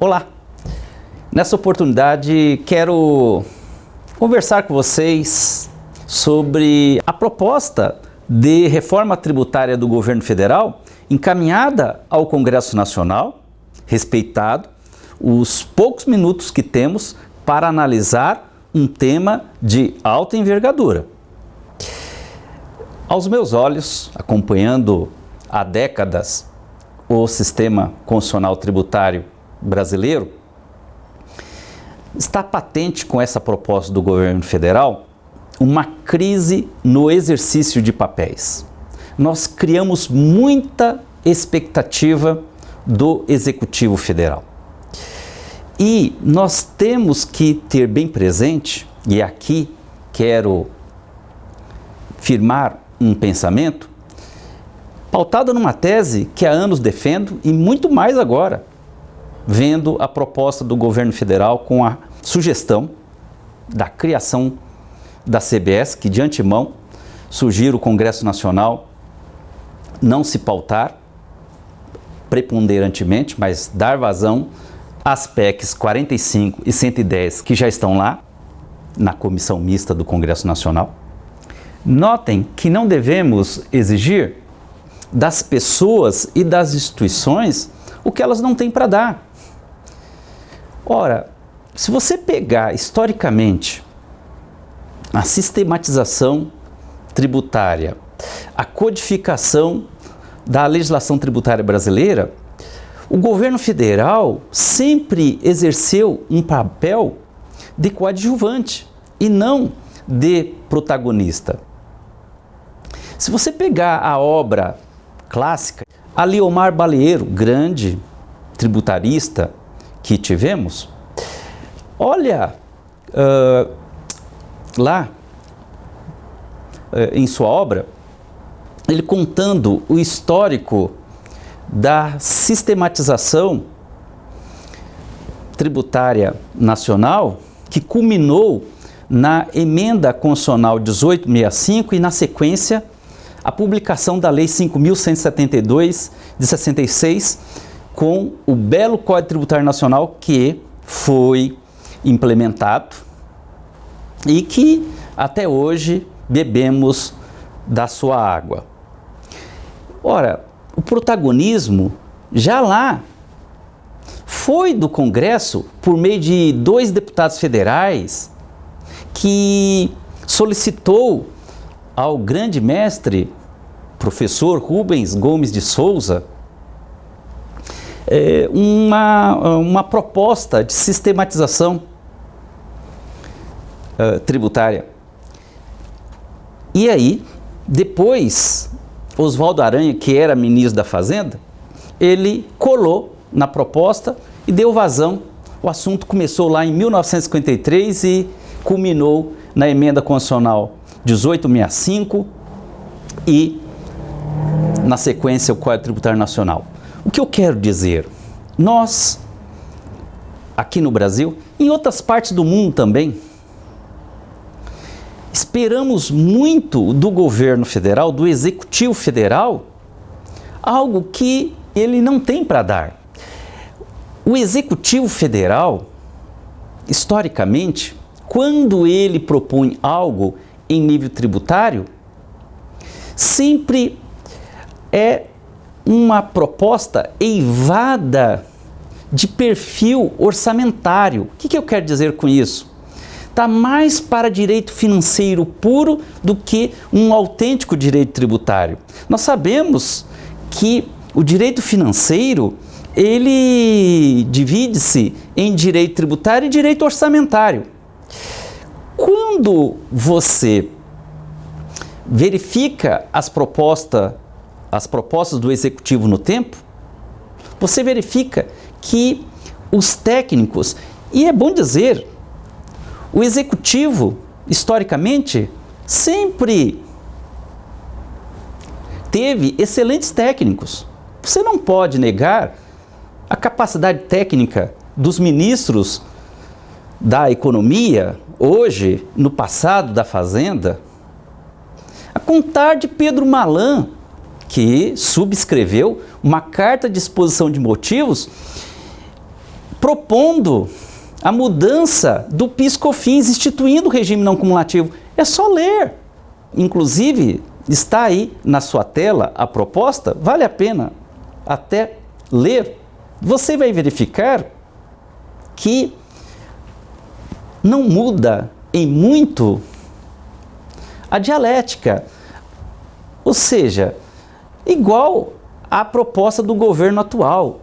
Olá! Nessa oportunidade quero conversar com vocês sobre a proposta de reforma tributária do governo federal encaminhada ao Congresso Nacional, respeitado os poucos minutos que temos para analisar um tema de alta envergadura. Aos meus olhos, acompanhando há décadas o sistema constitucional tributário brasileiro, está patente com essa proposta do governo federal uma crise no exercício de papéis. Nós criamos muita expectativa do Executivo Federal. E nós temos que ter bem presente, e aqui quero firmar um pensamento, pautado numa tese que há anos defendo e muito mais agora, vendo a proposta do governo federal com a sugestão da criação da CBS, que de antemão sugiro o Congresso Nacional não se pautar preponderantemente, mas dar vazão às PECs 45 e 110 que já estão lá na comissão mista do Congresso Nacional. Notem que não devemos exigir das pessoas e das instituições o que elas não têm para dar. Ora, se você pegar historicamente a sistematização tributária, a codificação da legislação tributária brasileira, o governo federal sempre exerceu um papel de coadjuvante e não de protagonista. Se você pegar a obra clássica, Aliomar Baleiro, grande tributarista que tivemos, olha lá em sua obra, ele contando o histórico da sistematização tributária nacional, que culminou na emenda constitucional 1865 e, na sequência, a publicação da Lei 5.172 de 66, com o belo Código Tributário Nacional que foi implementado e que até hoje bebemos da sua água. Ora, o protagonismo já lá foi do Congresso por meio de 2 deputados federais que solicitou ao grande mestre, professor Rubens Gomes de Souza, uma proposta de sistematização tributária. E aí, depois, Oswaldo Aranha, que era ministro da Fazenda, ele colou na proposta e deu vazão. O assunto começou lá em 1953 e culminou na emenda constitucional 1865 e, na sequência, o Código Tributário Nacional. O que eu quero dizer? Nós, aqui no Brasil, em outras partes do mundo também, esperamos muito do governo federal, do Executivo Federal, algo que ele não tem para dar. O Executivo Federal, historicamente, quando ele propõe algo em nível tributário, sempre é uma proposta eivada de perfil orçamentário. O que eu quero dizer com isso? Está mais para direito financeiro puro do que um autêntico direito tributário. Nós sabemos que o direito financeiro, ele divide-se em direito tributário e direito orçamentário. Quando você verifica as propostas do Executivo no tempo, você verifica que os técnicos, e é bom dizer, o Executivo, historicamente, sempre teve excelentes técnicos. Você não pode negar a capacidade técnica dos ministros da Economia, hoje, no passado, da Fazenda, a contar de Pedro Malan, que subscreveu uma carta de exposição de motivos propondo a mudança do PIS/COFINS, instituindo o regime não cumulativo. É só ler. Inclusive, está aí na sua tela a proposta, vale a pena até ler. Você vai verificar que não muda em muito a dialética, ou seja, igual à proposta do governo atual.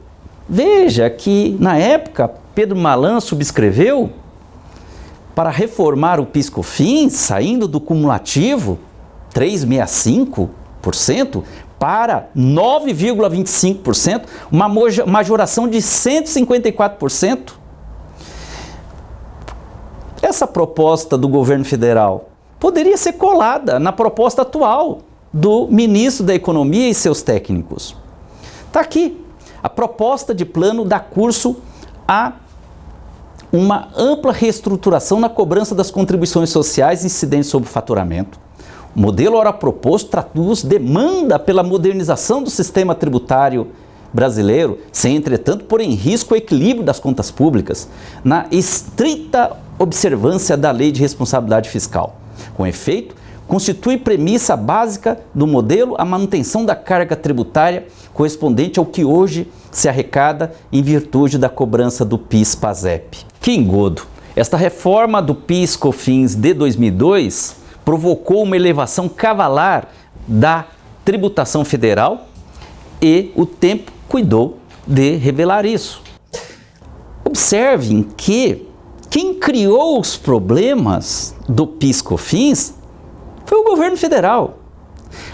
Veja que, na época, Pedro Malan subscreveu para reformar o PIS/COFINS, saindo do cumulativo 3,65% para 9,25%, uma majoração de 154%. Essa proposta do governo federal poderia ser colada na proposta atual do ministro da Economia e seus técnicos. Está aqui. A proposta de plano dá curso a uma ampla reestruturação na cobrança das contribuições sociais incidentes sobre o faturamento. O modelo ora proposto traduz demanda pela modernização do sistema tributário brasileiro, sem, entretanto, pôr em risco o equilíbrio das contas públicas, na estrita observância da Lei de Responsabilidade Fiscal. Com efeito, constitui premissa básica do modelo a manutenção da carga tributária correspondente ao que hoje se arrecada em virtude da cobrança do PIS/PASEP. Que engodo! Esta reforma do PIS/COFINS de 2002 provocou uma elevação cavalar da tributação federal e o tempo cuidou de revelar isso. Observem que quem criou os problemas do PIS/COFINS foi o governo federal.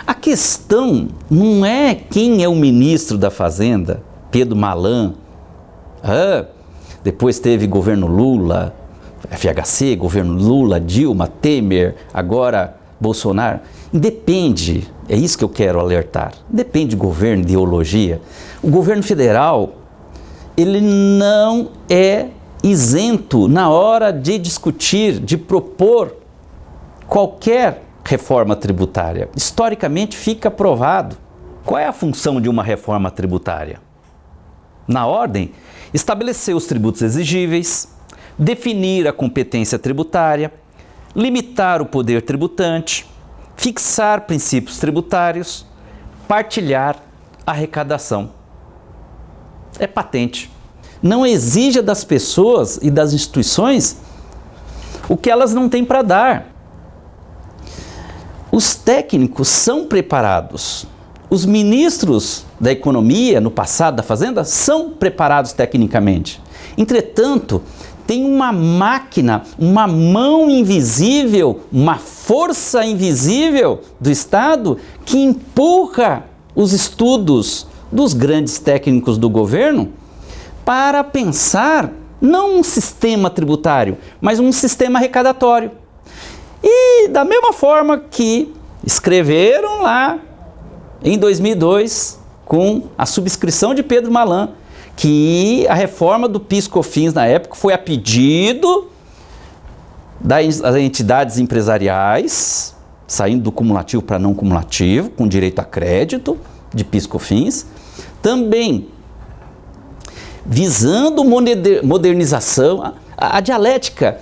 A questão não é quem é o ministro da Fazenda, Pedro Malan. Depois teve governo Lula, FHC, governo Lula, Dilma, Temer, agora Bolsonaro. Independe, é isso que eu quero alertar, depende de governo, ideologia. O governo federal, ele não é isento na hora de discutir, de propor qualquer reforma tributária. Historicamente fica provado. Qual é a função de uma reforma tributária? Na ordem, estabelecer os tributos exigíveis, definir a competência tributária, limitar o poder tributante, fixar princípios tributários, partilhar a arrecadação. É patente. Não exija das pessoas e das instituições o que elas não têm para dar. Os técnicos são preparados. Os ministros da Economia, no passado da Fazenda, são preparados tecnicamente. Entretanto, tem uma máquina, uma mão invisível, uma força invisível do Estado que empurra os estudos dos grandes técnicos do governo para pensar não um sistema tributário, mas um sistema arrecadatório. E da mesma forma que escreveram lá em 2002, com a subscrição de Pedro Malan, que a reforma do PIS/COFINS na época foi a pedido das entidades empresariais, saindo do cumulativo para não cumulativo, com direito a crédito de PIS/COFINS, também visando modernização. A dialética,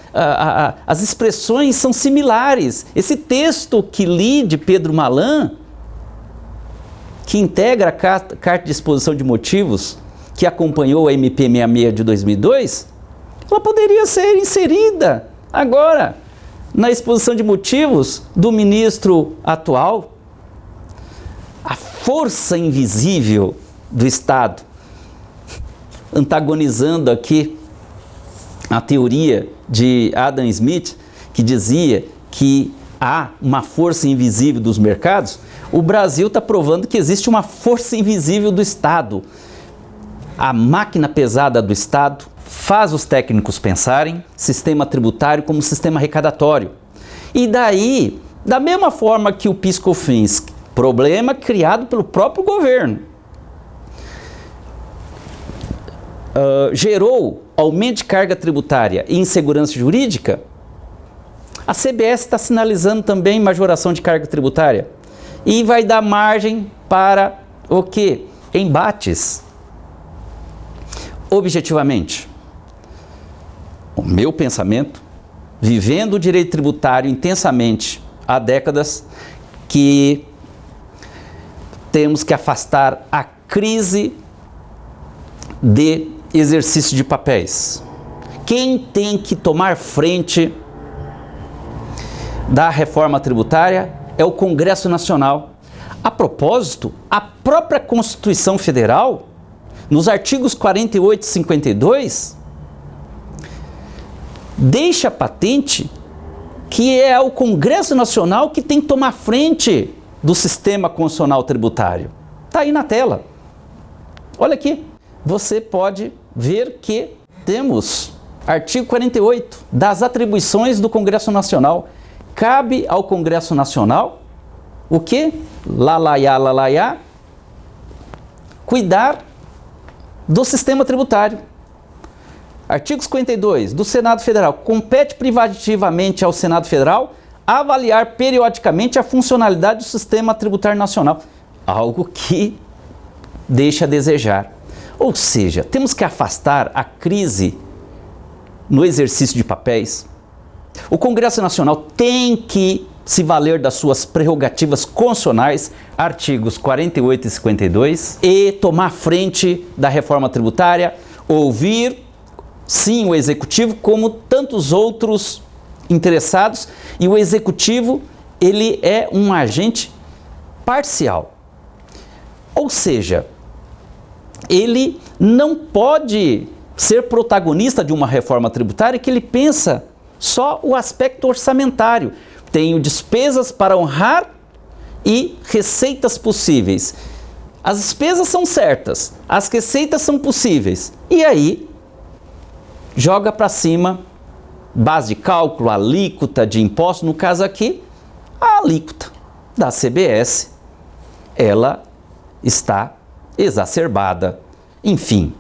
as expressões são similares. Esse texto que li de Pedro Malan, que integra a carta de exposição de motivos que acompanhou a MP 66 de 2002, ela poderia ser inserida agora na exposição de motivos do ministro atual. A força invisível do Estado, antagonizando aqui a teoria de Adam Smith, que dizia que há uma força invisível dos mercados. O Brasil está provando que existe uma força invisível do Estado. A máquina pesada do Estado faz os técnicos pensarem sistema tributário como sistema arrecadatório. E daí, da mesma forma que o PIS/COFINS, problema criado pelo próprio governo, gerou aumento de carga tributária e insegurança jurídica, a CBS está sinalizando também majoração de carga tributária e vai dar margem para o quê? Embates. Objetivamente, o meu pensamento, vivendo o direito tributário intensamente há décadas, que temos que afastar a crise de exercício de papéis. Quem tem que tomar frente da reforma tributária é o Congresso Nacional. A propósito, a própria Constituição Federal, nos artigos 48 e 52, deixa patente que é o Congresso Nacional que tem que tomar frente do sistema constitucional tributário. Está aí na tela. Olha aqui. Você pode ver que temos artigo 48 das atribuições do Congresso Nacional. Cabe ao Congresso Nacional o quê? Lalaiá, cuidar do sistema tributário. Artigo 52 do Senado Federal. Compete privativamente ao Senado Federal avaliar periodicamente a funcionalidade do sistema tributário nacional. Algo que deixa a desejar. Ou seja, temos que afastar a crise no exercício de papéis. O Congresso Nacional tem que se valer das suas prerrogativas constitucionais, artigos 48 e 52, e tomar frente da reforma tributária, ouvir, sim, o Executivo, como tantos outros interessados, e o Executivo, ele é um agente parcial. Ou seja, ele não pode ser protagonista de uma reforma tributária que ele pensa só o aspecto orçamentário. Tenho despesas para honrar e receitas possíveis. As despesas são certas, as receitas são possíveis. E aí, joga para cima, base de cálculo, alíquota de imposto, no caso aqui, a alíquota da CBS, ela está exacerbada. Enfim,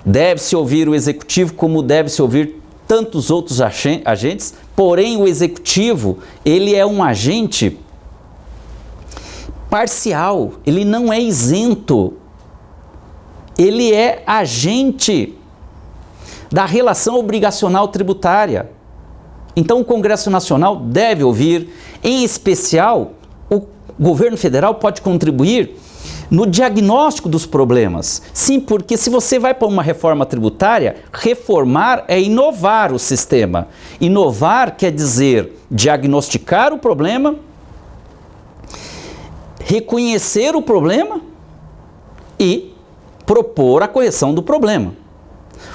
deve-se ouvir o Executivo como deve-se ouvir tantos outros agentes, porém o Executivo, ele é um agente parcial, ele não é isento, ele é agente da relação obrigacional tributária. Então o Congresso Nacional deve ouvir, em especial, o governo federal pode contribuir no diagnóstico dos problemas. Sim, porque se você vai para uma reforma tributária, reformar é inovar o sistema. Inovar quer dizer diagnosticar o problema, reconhecer o problema e propor a correção do problema.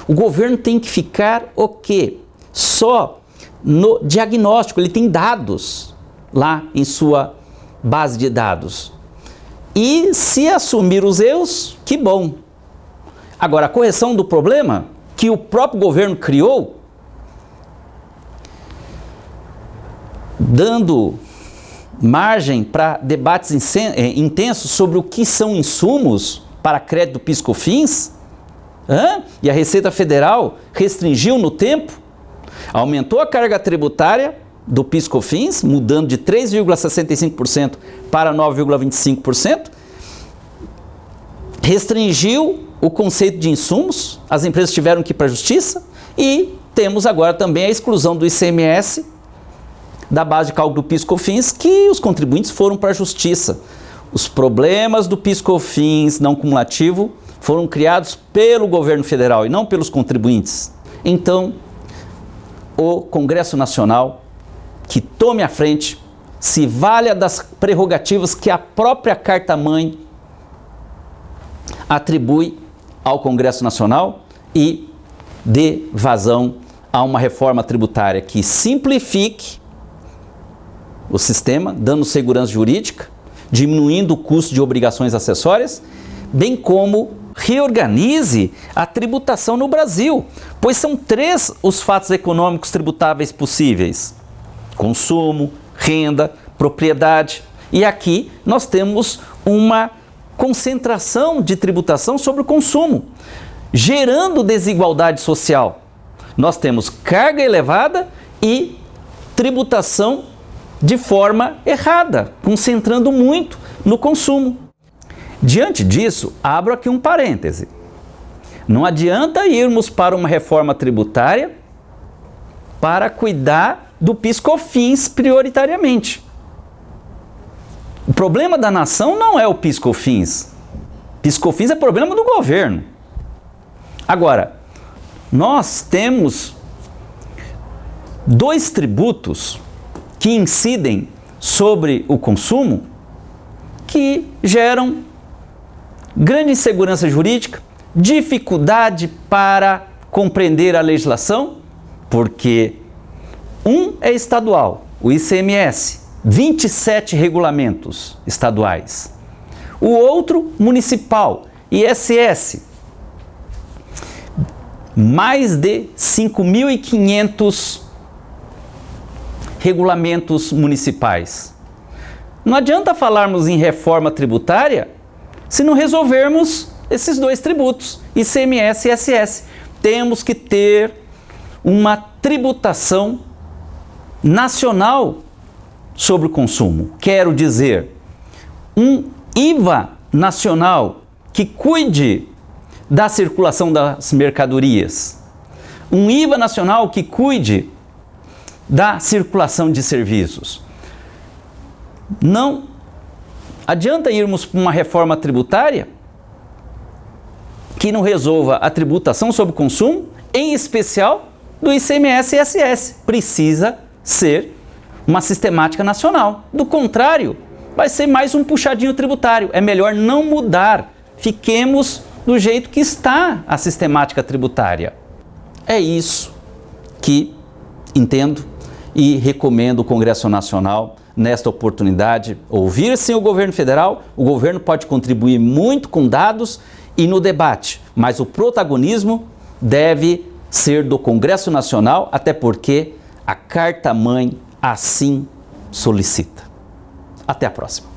O governo tem que ficar o quê? Só no diagnóstico, ele tem dados lá em sua base de dados. E se assumir os erros, que bom. Agora, a correção do problema que o próprio governo criou, dando margem para debates intensos sobre o que são insumos para crédito do PIS/COFINS, e a Receita Federal restringiu no tempo, aumentou a carga tributária do PIS/COFINS, mudando de 3,65% para 9,25%, restringiu o conceito de insumos, as empresas tiveram que ir para a justiça, e temos agora também a exclusão do ICMS da base de cálculo do PIS/COFINS, que os contribuintes foram para a justiça. Os problemas do PIS/COFINS não cumulativo foram criados pelo governo federal e não pelos contribuintes. Então, o Congresso Nacional, que tome a frente, se valha das prerrogativas que a própria Carta-Mãe atribui ao Congresso Nacional e dê vazão a uma reforma tributária que simplifique o sistema, dando segurança jurídica, diminuindo o custo de obrigações acessórias, bem como reorganize a tributação no Brasil, pois são 3 os fatos econômicos tributáveis possíveis: consumo, renda, propriedade. E aqui nós temos uma concentração de tributação sobre o consumo, gerando desigualdade social. Nós temos carga elevada e tributação de forma errada, concentrando muito no consumo. Diante disso, abro aqui um parêntese. Não adianta irmos para uma reforma tributária para cuidar do PIS/COFINS prioritariamente. O problema da nação não é o PIS/COFINS. PIS/COFINS é problema do governo. Agora, nós temos 2 tributos que incidem sobre o consumo que geram grande insegurança jurídica, dificuldade para compreender a legislação, porque um é estadual, o ICMS, 27 regulamentos estaduais. O outro municipal, ISS, mais de 5.500 regulamentos municipais. Não adianta falarmos em reforma tributária se não resolvermos esses 2 tributos, ICMS e ISS. Temos que ter uma tributação nacional sobre o consumo. Quero dizer, um IVA nacional que cuide da circulação das mercadorias. Um IVA nacional que cuide da circulação de serviços. Não adianta irmos para uma reforma tributária que não resolva a tributação sobre o consumo, em especial do ICMS e ISS. Precisa ser uma sistemática nacional. Do contrário, vai ser mais um puxadinho tributário. É melhor não mudar. Fiquemos do jeito que está a sistemática tributária. É isso que entendo e recomendo o Congresso Nacional, nesta oportunidade, ouvir sim o governo federal. O governo pode contribuir muito com dados e no debate, mas o protagonismo deve ser do Congresso Nacional, até porque a Carta-Mãe assim solicita. Até a próxima.